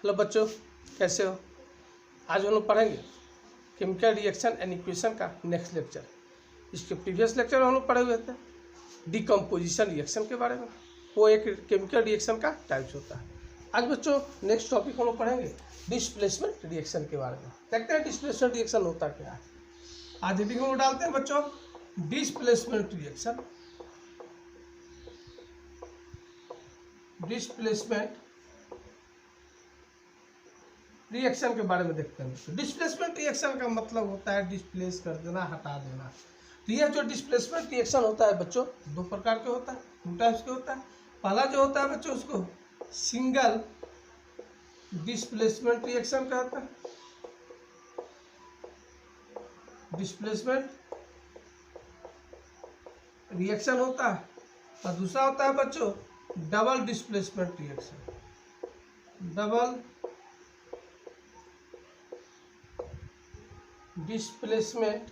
Hello बच्चों, कैसे हो। आज हम लोग पढ़ेंगे केमिकल रिएक्शन एंड इक्वेशन का नेक्स्ट लेक्चर। इसके प्रीवियस लेक्चर में हम लोग पढ़े हुए थे डिकम्पोजिशन रिएक्शन के बारे में। वो एक केमिकल रिएक्शन का टाइप्स होता है। आज बच्चों नेक्स्ट टॉपिक हम लोग पढ़ेंगे डिस्प्लेसमेंट रिएक्शन के बारे में। देखते हैं डिस्प्लेसमेंट रिएक्शन होता क्या है। आज हेडिंग में डालते हैं बच्चों डिस्प्लेसमेंट रिएक्शन। डिस्प्लेसमेंट रिएक्शन के बारे में देखते हैं। डिस्प्लेसमेंट रिएक्शन का मतलब होता है डिस्प्लेस कर देना, हटा देना। तो यह जो डिस्प्लेसमेंट रिएक्शन होता है बच्चों दो प्रकार के होता है, दो टाइप्स के होता है। पहला जो होता है बच्चों उसको सिंगल डिस्प्लेसमेंट रिएक्शन कहते हैं। डिस्प्लेसमेंट रिएक्शन होता है। और दूसरा होता है बच्चों double displacement reaction. Double displacement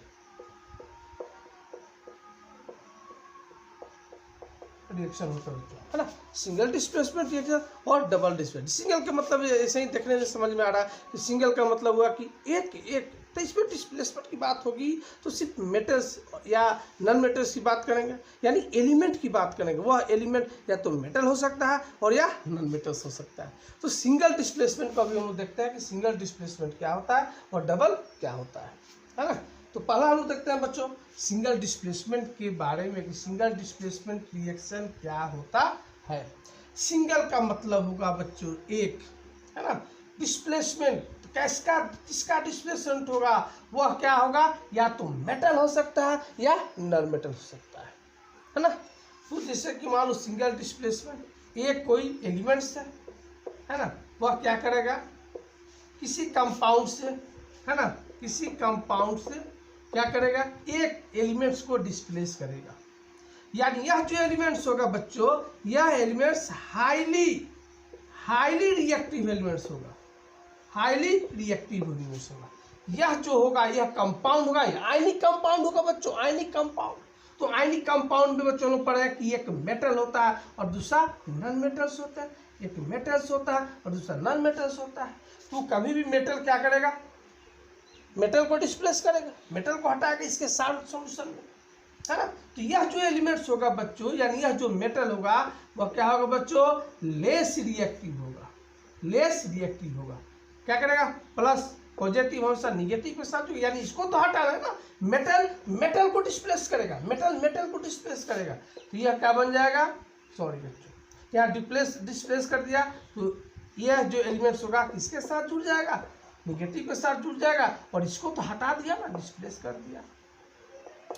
reaction होता है ना। सिंगल डिस्प्लेसमेंट रिएक्शन और डबल डिस्प्लेसमेंट। सिंगल का मतलब ऐसे ही देखने में समझ में आ रहा है कि सिंगल का मतलब हुआ कि एक तो इसमें डिस्प्लेसमेंट की बात होगी तो सिर्फ मेटल्स या नॉन मेटल्स की बात करेंगे, यानी एलिमेंट की बात करेंगे। वह एलिमेंट या तो मेटल हो सकता है और या नॉन मेटल्स हो सकता है। तो सिंगल डिस्प्लेसमेंट को अभी हम लोग देखते हैं कि सिंगल डिस्प्लेसमेंट क्या होता है और डबल क्या होता है ना। तो पहला हम लोग देखते हैं बच्चों सिंगल डिस्प्लेसमेंट के बारे में कि सिंगल डिस्प्लेसमेंट रिएक्शन क्या होता है। सिंगल का मतलब होगा बच्चों एक, है ना। डिस्प्लेसमेंट किसका डिस्प्लेसमेंट होगा, वह क्या होगा, या तो मेटल हो सकता है या नॉन मेटल हो सकता है ना। तो जैसे कि मान लो सिंगल डिस्प्लेसमेंट एक कोई एलिमेंट्स है ना, वह क्या करेगा किसी कंपाउंड से, है ना, किसी कंपाउंड से क्या करेगा एक एलिमेंट्स को डिस्प्लेस करेगा। यानी यह जो एलिमेंट्स होगा बच्चों, यह एलिमेंट्स हाईली रिएक्टिव एलिमेंट्स होगा। हाईली रिएक्टिव एलिमेंट्स होगा। यह जो होगा यह कंपाउंड होगा, आयनिक कंपाउंड होगा बच्चों, आयनिक कंपाउंड। तो आयनिक कंपाउंड में बच्चों लोग पढ़ा कि एक मेटल होता है और दूसरा नॉन मेटल्स होता है। एक मेटल्स होता है और दूसरा नॉन मेटल्स होता है। तो कभी भी मेटल क्या करेगा, मेटल को डिस्प्लेस करेगा, मेटल को हटाएगा इसके साथ सॉल्यूशन में, है ना। तो यह जो एलिमेंट्स होगा बच्चों, यानी यह जो मेटल होगा वह क्या होगा बच्चों, लेस रिएक्टिव होगा। लेस रिएक्टिव होगा, क्या करेगा प्लस पॉजिटिव हमेशा निगेटिव के साथ, यानी इसको तो हटा रहा है ना। मेटल को डिस्प्लेस करेगा, मेटल को डिस्प्लेस करेगा। तो यह क्या बन जाएगा, सॉरी बच्चों यहाँ डिस्प्लेस कर दिया। तो यह जो एलिमेंट्स होगा किसके साथ जुड़ जाएगा, निगेटिव के साथ जुड़ जाएगा। और इसको तो हटा दिया ना, डिस्प्लेस कर दिया,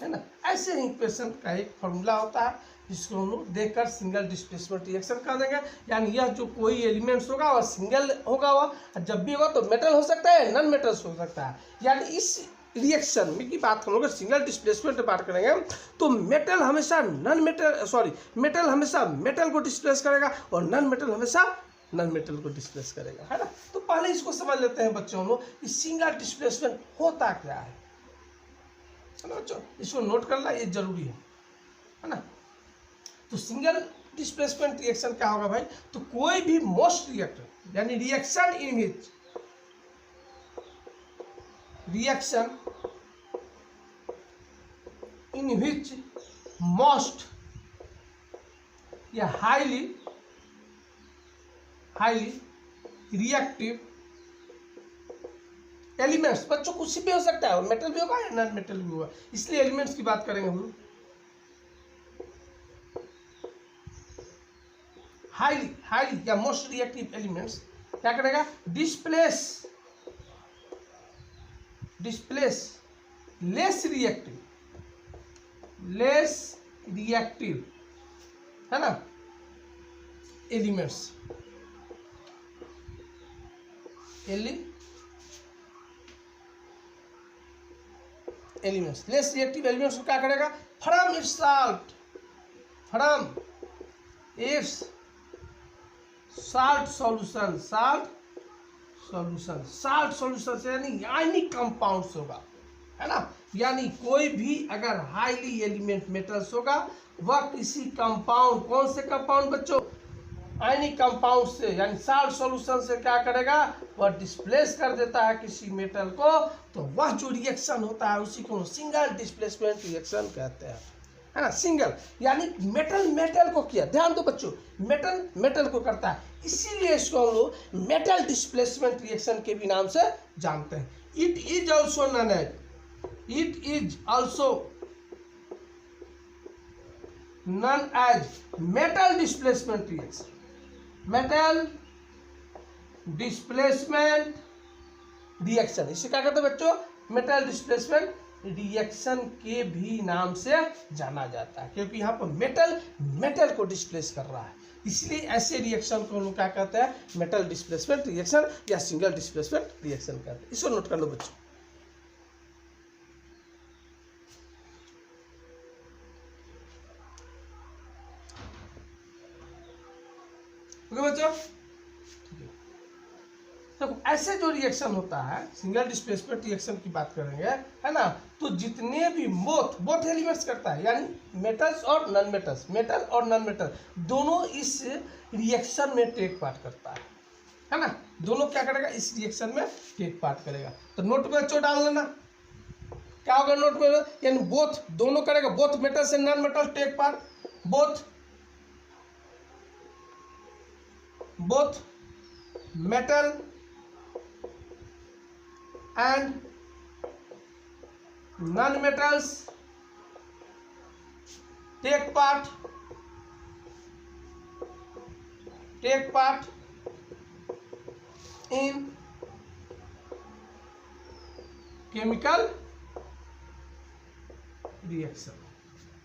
है ना। ऐसे ही इक्वेशन का एक फॉर्मूला होता है जिसको हम लोग देखकर सिंगल डिस्प्लेसमेंट रिएक्शन कर देंगे। यानी यह जो कोई एलिमेंट्स होगा वह सिंगल होगा, वह जब भी होगा तो मेटल हो सकता है, नॉन मेटल्स हो सकता है। यानी इस रिएक्शन में की बात हम लोग सिंगल डिस्प्लेसमेंट बात करेंगे तो मेटल हमेशा मेटल को डिस्प्लेस करेगा और नॉन मेटल हमेशा नॉन मेटल को डिस्प्लेस करेगा, है ना। तो पहले इसको समझ लेते हैं बच्चों लोग कि सिंगल डिस्प्लेसमेंट होता क्या है ना बच्चों। इसको नोट करना ये जरूरी है ना। तो सिंगल डिस्प्लेसमेंट रिएक्शन क्या होगा भाई, तो कोई भी मोस्ट रिएक्टर यानी रिएक्शन इन विच मोस्ट या हाईली रिएक्टिव एलिमेंट्स बच्चों कुछ भी हो सकता है, मेटल भी होगा या नॉन मेटल भी होगा, इसलिए एलिमेंट्स की बात करेंगे हम लोग। हाईली या मोस्ट रिएक्टिव एलिमेंट्स क्या करेगा, डिस्प्लेस लेस रिएक्टिव है ना एलिमेंट्स लेस रिएक्टिव एलिमेंट्स को क्या करेगा, फ्रॉम इट्स साल्ट सॉल्यूशन से यानी आयनिक कंपाउंड्स होगा, है ना। यानी कोई भी अगर हाईली एलिमेंट मेटल्स होगा वह किसी कंपाउंड, कौन से कंपाउंड बच्चों, आयनिक कंपाउंड से यानी साल्ट सॉल्यूशन से क्या करेगा, वह डिस्प्लेस कर देता है किसी मेटल को, तो वह जो रिएक्शन होता है उसी को सिंगल डिस्प्लेसमेंट रिएक्शन कहते हैं, है ना। सिंगल यानी मेटल मेटल को किया, ध्यान दो बच्चों, मेटल मेटल को करता है, इसीलिए इसको हम लोग मेटल डिस्प्लेसमेंट रिएक्शन के भी नाम से जानते हैं। It is also known as, it is also known as metal displacement reaction, metal displacement reaction, इसे क्या कहते हैं बच्चों, मेटल डिस्प्लेसमेंट रिएक्शन के भी नाम से जाना जाता है, क्योंकि यहाँ पर मेटल मेटल को डिस्प्लेस कर रहा है, इसलिए ऐसे रिएक्शन को हम लोग क्या कहते हैं, मेटल डिस्प्लेसमेंट रिएक्शन या सिंगल डिस्प्लेसमेंट रिएक्शन कहते हैं। इसको नोट कर लो बच्चों। ओके बच्चों, तो ऐसे जो रिएक्शन होता है सिंगल डिस्प्लेसमेंट रिएक्शन की बात करेंगे, है ना, तो जितने भी बोथ एलिमेंट्स करता है, यानी मेटल्स और नॉन मेटल्स, मेटल और नॉन मेटल दोनों इस रिएक्शन में टेक पार्ट करता है ना, दोनों क्या करेगा, इस रिएक्शन में टेक पार्ट करेगा। तो नोट में बच्चों डाल लेना, क्या होगा नोट में, यानी बोथ दोनों करेगा, both metals and non metal take part, both metal and non-metals take part in chemical reaction,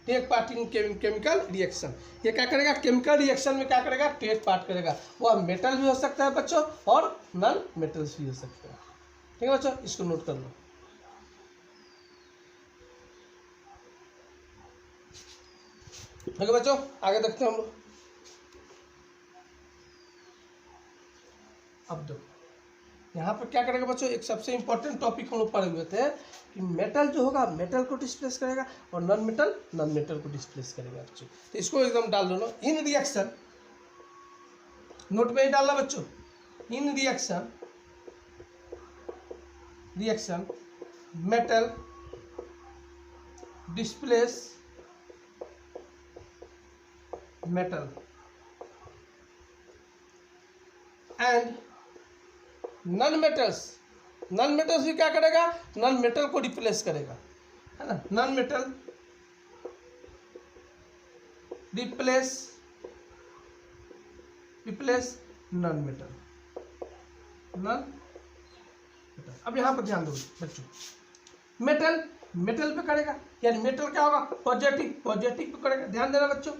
take part in chemical reaction. ये क्या करेगा, केमिकल रिएक्शन में क्या करेगा, टेक पार्ट करेगा, वह मेटल भी हो सकता है बच्चों और नॉन मेटल्स भी हो सकते हैं, ठीक है बच्चों, इसको नोट कर लो। ओके बच्चों, आगे देखते हैं हम लोग। अब देखो यहाँ पर क्या करेगा बच्चों, एक सबसे इंपॉर्टेंट टॉपिक हम लोग पढ़े हुए थे कि मेटल जो होगा मेटल को डिस्प्लेस करेगा और नॉन मेटल को डिस्प्लेस करेगा बच्चों। तो इसको एकदम डाल दो ना, इन रिएक्शन, नोट में ही डालना बच्चों, in reaction metal displace metal and non metals भी क्या करेगा, नॉन मेटल को रिप्लेस करेगा, है ना, non metal replace non metal. अब यहां पर ध्यान दो बच्चों, मेटल पे करेगा, यानी मेटल क्या होगा, पॉजिटिव पे करेगा, ध्यान देना बच्चों।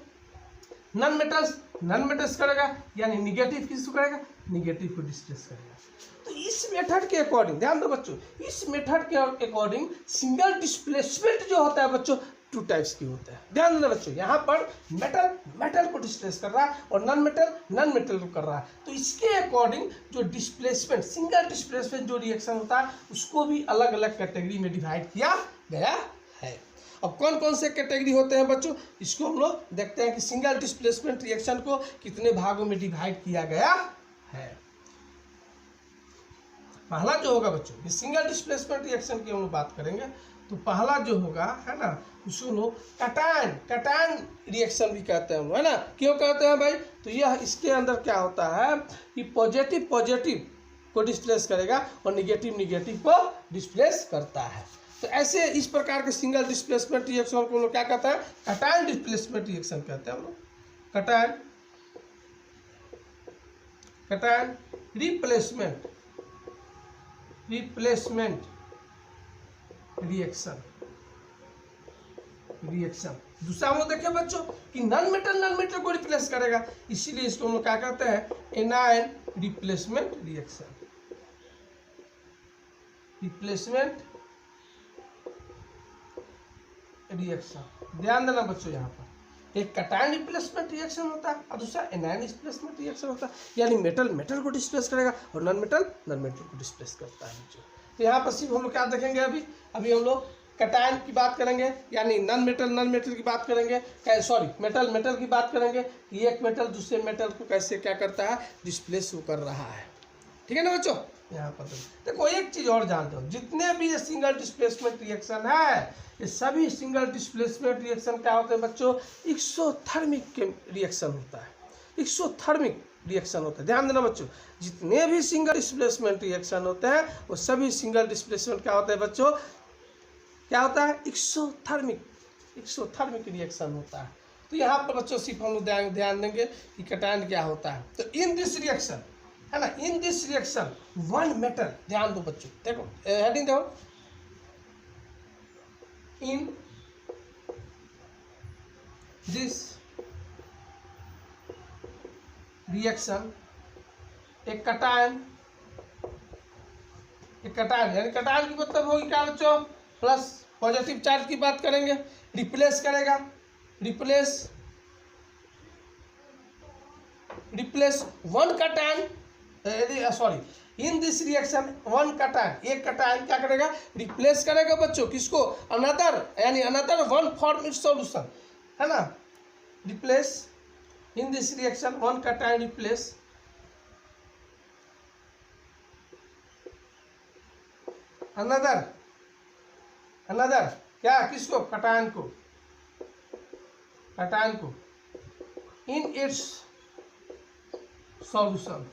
नॉन मेटल्स करेगा, यानी निगेटिव किसको करेगा, निगेटिव को डिस्प्लेस करेगा। तो इस मेथड के अकॉर्डिंग ध्यान दो बच्चों, इस मेथड के अकॉर्डिंग सिंगल डिस्प्लेसमेंट जो होता है बच्चों, 2 टाइप्स की होता है, ध्यान देना बच्चों। यहाँ पर मेटल को डिस्प्लेस कर रहा है और नॉन मेटल को कर रहा है, तो इसके अकॉर्डिंग जो डिस्प्लेसमेंट, सिंगल डिस्प्लेसमेंट जो रिएक्शन होता है उसको भी अलग अलग कैटेगरी में डिवाइड किया गया है। अब कौन कौन से कैटेगरी होते हैं बच्चों, इसको हम लोग देखते हैं कि सिंगल डिस्प्लेसमेंट रिएक्शन को कितने भागों में डिवाइड किया गया है। पहला जो होगा बच्चों, ये सिंगल डिस्प्लेसमेंट रिएक्शन की हम लोग बात करेंगे, तो पहला जो होगा, है ना, उसको लोग कैटायन रिएक्शन भी कहते हैं, है ना। क्यों कहते हैं भाई, तो यह इसके अंदर क्या होता है कि पॉजिटिव को डिस्प्लेस करेगा और निगेटिव को डिस्प्लेस करता है। तो ऐसे इस प्रकार के सिंगल डिस्प्लेसमेंट रिएक्शन को लोग क्या कहते हैं, कैटायन डिस्प्लेसमेंट रिएक्शन कहते हैं हम लोग, कैटायन रिप्लेसमेंट रिएक्शन। दूसरा हम लोग देखें बच्चों कि नॉन मेटल को रिप्लेस करेगा, इसीलिए इसको हम लोग क्या कहते हैं, एनायन रिप्लेसमेंट रिएक्शन। ध्यान देना बच्चों, यहाँ पर एक कैटायन रिप्लेसमेंट रिएक्शन होता है और दूसरा एनायन रिप्लेसमेंट रिएक्शन होता है, यानी मेटल को डिस्प्लेस करेगा और नॉन मेटल को डिस्प्लेस करता है बच्चों। तो यहाँ पर सिर्फ हम लोग क्या देखेंगे, अभी हम लोग कटायन की बात करेंगे, यानी नन मेटल की बात करेंगे, सॉरी मेटल की बात करेंगे कि एक मेटल दूसरे मेटल को कैसे क्या करता है, डिस्प्लेस कर रहा है। ठीक है ना बच्चों। यहाँ पर देखो एक चीज और जानते हो, जितने भी ये सिंगल डिस्प्लेसमेंट रिएक्शन है, ये सभी सिंगल डिस्प्लेसमेंट रिएक्शन क्या होते हैं बच्चों, एक्सोथर्मिक के रिएक्शन होता है, एक्सोथर्मिक रिएक्शन होता है। ध्यान देना बच्चों, जितने भी सिंगल डिस्प्लेसमेंट रिएक्शन होते हैं वो सभी सिंगल डिस्प्लेसमेंट क्या होता है बच्चों, क्या होता है, एक्सोथर्मिक रिएक्शन होता है। तो यहाँ पर बच्चों सिर्फ हम लोग ध्यान देंगे कि कटायन क्या होता है। तो इन दिस रिएक्शन है ना, in this reaction one metal, ध्यान दो बच्चों, देखो हेडिंग देखो, इन दिस रिएक्शन एक कटायन यानी कटायन की मतलब होगी क्या बच्चों, प्लस पॉजिटिव चार्ज की बात करेंगे, रिप्लेस करेगा, replace one cation, sorry in this reaction one cation, एक कटायन क्या करेगा, रिप्लेस करेगा बच्चों किसको, अनदर, यानी another one form it's solution, है ना, replace in this reaction one cation replace another क्या, किसको, कटायन को इन इट्स सॉल्यूशन,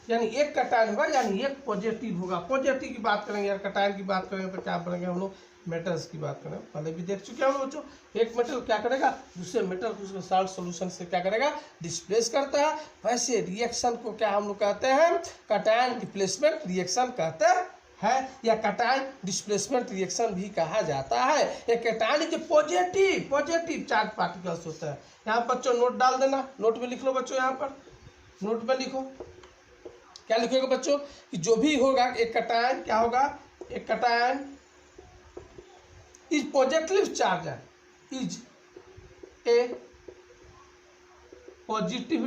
यानी एक कटायन होगा, यानी एक पॉजिटिव होगा। पॉजिटिव की बात करेंगे यार, कटायन की बात करेंगे तो क्या बनेंगे हम लोग, मेटल्स की बात करें, पहले भी देख चुके हैं हम बच्चों, एक मेटल क्या करेगा दूसरे मेटल को उसके साल्ट सॉल्यूशन से क्या करेगा, डिस्प्लेस करता है। वैसे रिएक्शन को क्या हम लोग कहते हैं, कटायन रिप्लेसमेंट रिएक्शन कहते है, या कटायन डिस्प्लेसमेंट रिएक्शन भी कहा जाता है। एक कटायन जो पॉजिटिव चार्ज पार्टिकल्स होता है। यहाँ बच्चों नोट डाल देना, नोट में लिख लो बच्चों, यहाँ पर नोट में लिखो, क्या लिखोगे बच्चों कि जो भी होगा एक कटायन क्या होगा, एक कटायन इज पॉजिटिव चार्ज है, इज ए पॉजिटिव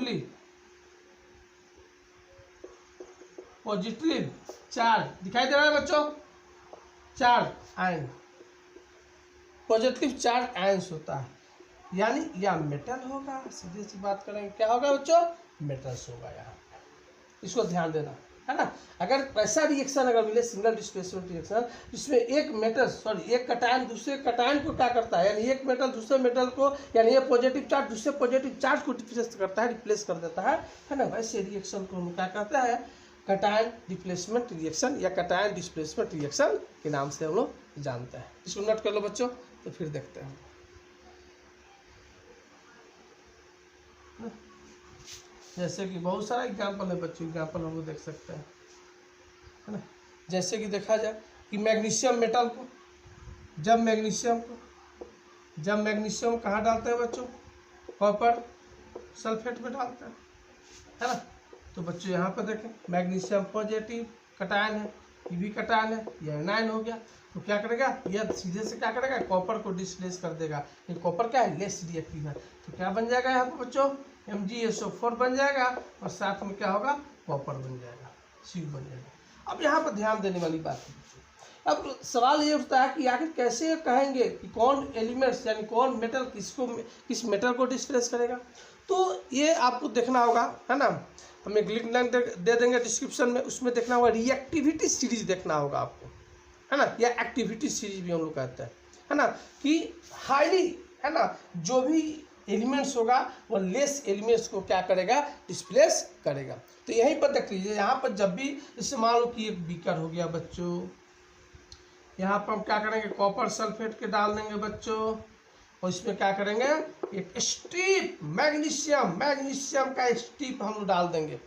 चार्ज, दिखाई दे रहा है बच्चों, charge ion, positive charge ions होता है, यानी या मेटल होगा, सीधी सी बात करेंगे क्या होगा बच्चों, मेटल्स होगा। यहाँ इसको ध्यान देना है ना। अगर ऐसा रिएक्शन अगर मिले सिंगल डिस्प्लेसमेंट रिएक्शन, जिसमें एक कटायन दूसरे कटायन को क्या करता है, यानी एक मेटल दूसरे मेटल को, यानी ये पॉजिटिव चार्ज दूसरे पॉजिटिव चार्ज को डिस्प्लेस करता है, रिप्लेस कर देता है ना, वैसे रिएक्शन को हम क्या कहते हैं, कटायन रिप्लेसमेंट रिएक्शन या कटायन डिस्प्लेसमेंट रिएक्शन के नाम से हम लोग जानते हैं। इसको नोट कर लो बच्चों, तो फिर देखते हैं। जैसे कि बहुत सारा एग्जाम्पल है बच्चों, एग्जाम्पल हम लोग देख सकते हैं, है ना। जैसे कि देखा जाए कि मैग्नीशियम मेटल को, जब मैग्नीशियम कहाँ डालते हैं बच्चों, कॉपर सल्फेट में डालते हैं, है ना। तो बच्चों यहाँ पर देखें, मैग्नीशियम पॉजिटिव कटायन है, ये भी कटायन है, ये एनायन हो गया, तो क्या करेगा, यह सीधे से क्या करेगा, कॉपर को डिस्प्लेस कर देगा। ये कॉपर क्या है, लेस रिएक्टिव है, तो क्या बन जाएगा यहाँ पर बच्चों, MgSO4 बन जाएगा, और साथ में क्या होगा, कॉपर बन जाएगा, सी बन जाएगा। अब यहाँ पर ध्यान देने वाली बात है बच्चों, अब सवाल ये उठता है कि आखिर कैसे कहेंगे कि कौन एलिमेंट्स यानी कौन मेटल किस मेटल को डिस्प्लेस करेगा। तो ये आपको देखना होगा, है ना, हम एक लिंक दे देंगे डिस्क्रिप्शन में, उसमें देखना होगा, रिएक्टिविटी सीरीज देखना होगा आपको, है ना, या एक्टिविटी सीरीज भी हम लोग कहते हैं, है ना, कि हाईली, है ना, जो भी एलिमेंट्स होगा वो लेस एलिमेंट्स को क्या करेगा, डिस्प्लेस करेगा। तो यहीं पर देख लीजिए, यहाँ पर जब भी जैसे मान लो कि एक बीकर हो गया बच्चों, यहाँ पर हम क्या करेंगे, कॉपर सल्फेट के डाल देंगे बच्चों, और इसमें क्या करेंगे, एक स्ट्रिप मैग्नीशियम का स्ट्रिप हम डाल देंगे।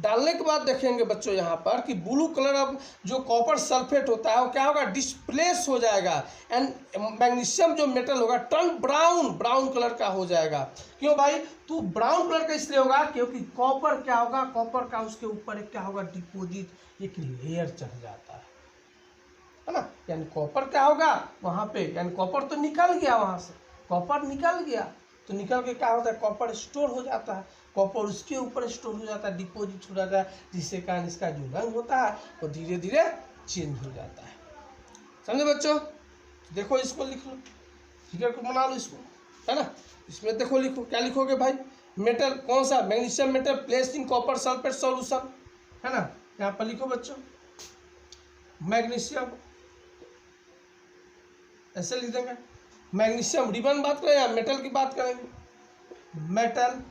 डालने के बाद देखेंगे बच्चों यहाँ पर कि ब्लू कलर अब जो कॉपर सल्फेट होता है वो क्या होगा, डिस्प्लेस हो जाएगा, एंड मैग्नीशियम जो मेटल होगा टर्न ब्राउन कलर का हो जाएगा। क्यों भाई, तो ब्राउन कलर का इसलिए होगा क्योंकि कॉपर क्या होगा, कॉपर का उसके ऊपर एक क्या होगा, डिपोजिट, एक लेयर चढ़ जाता है ना, यानी कॉपर क्या होगा वहाँ पे, यानी कॉपर तो निकल गया, वहाँ से कॉपर निकल गया, तो निकल के क्या होता है, कॉपर स्टोर हो जाता है, कॉपर उसके ऊपर स्टोर हो जाता है, डिपोजिट हो जाता है, जिससे कारण इसका जो रंग होता है वो धीरे धीरे चेंज हो जाता है। समझे बच्चों? देखो इसको लिख लो, फिगर को बना लो इसको, है ना। इसमें देखो लिखो, क्या लिखोगे भाई? मेटल कौन सा? Magnesium metal placed in copper sulphate solution, है ना। यहाँ पर लिखो बच्चों मैग्नीशियम, ऐसे लिख देंगे मैग्नीशियम। रिबन बात करें या मेटल की बात करेंगे? मेटल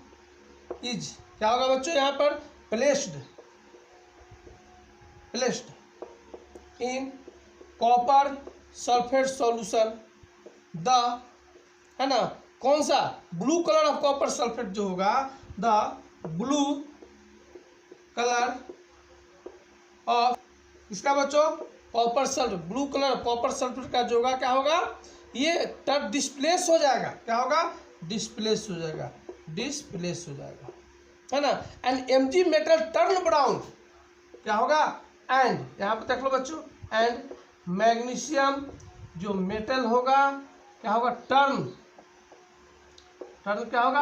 इज क्या होगा बच्चों यहाँ पर? Placed in copper sulphate solution the, है ना, कौन सा? Blue colour of copper sulphate जो होगा, द ब्लू कलर ऑफ, इसका बच्चों copper sulphate, blue colour copper sulphate का जो होगा क्या होगा? ये तब डिस्प्लेस हो जाएगा। क्या होगा? डिस्प्लेस हो जाएगा, डिस्प्लेस हो जाएगा, है ना। And MG metal turn brown, क्या होगा? एंड यहाँ पे देख लो बच्चों, एंड मैग्नीशियम जो मेटल होगा क्या होगा? टर्न क्या होगा?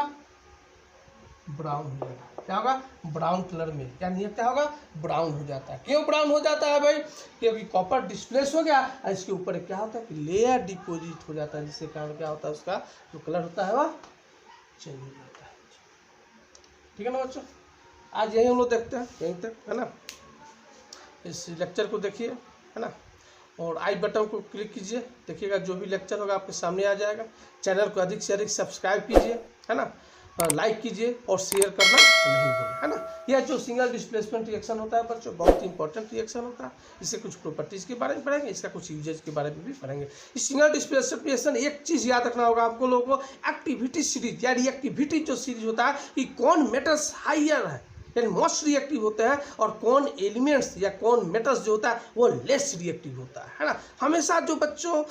ब्राउन हो जाएगा। क्या होगा? ब्राउन कलर में, यानी क्या होगा? ब्राउन हो जाता है। क्यों ब्राउन हो जाता है भाई? क्योंकि कॉपर डिस्प्लेस हो गया और इसके ऊपर क्या होता है कि लेयर डिपोजिट हो जाता है, जिसके कारण क्या होता है? उसका जो कलर होता है वह चेंज हो जाता है। ठीक है ना बच्चों? आज यही हम लोग देखते हैं, यहीं तक, है ना। इस लेक्चर को देखिए, है ना, और आई बटन को क्लिक कीजिए, देखिएगा जो भी लेक्चर होगा आपके सामने आ जाएगा। चैनल को अधिक से अधिक सब्सक्राइब कीजिए, है ना, लाइक कीजिए और शेयर करना नहीं भूलें, है ना। यह जो सिंगल डिस्प्लेसमेंट रिएक्शन होता है बच्चों, बहुत ही इंपॉर्टेंट रिएक्शन होता है। इससे कुछ प्रॉपर्टीज़ के बारे में पढ़ेंगे, इसका कुछ यूजेज के बारे में भी पढ़ेंगे। इस सिंगल डिस्प्लेसमेंट रिएक्शन एक चीज़ याद रखना होगा आपको लोगों को, एक्टिविटी सीरीज या रिएक्टिविटी जो सीरीज होता है कि कौन मेटल्स हाइयर है, यानी मोस्ट रिएक्टिव होते हैं, और कौन एलिमेंट्स या कौन मेटल्स जो होता है वो लेस रिएक्टिव होता है ना। हमेशा जो बच्चों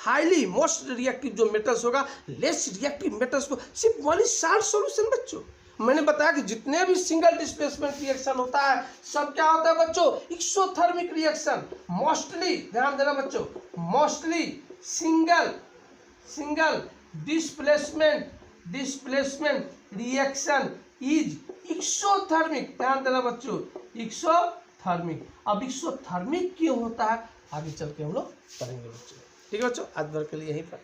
हाईली मोस्ट रिएक्टिव जो मेटल्स होगा, लेस रिएक्टिव मेटल्स को सिर्फ वाली साल्ट सॉल्यूशन बच्चों, मैंने बताया कि जितने भी सिंगल डिस्प्लेसमेंट रिएक्शन होता है सब क्या होता है बच्चों? Exothermic reaction. मोस्टली ध्यान देना बच्चों, mostly single displacement reaction is exothermic. ध्यान देना बच्चों, एक्सोथर्मिक। अब एक्सोथर्मिक क्यों होता है आगे चल के हम लोग पढ़ेंगे बच्चों। ठीक है बच्चों, आज भर के लिए यहीं पर।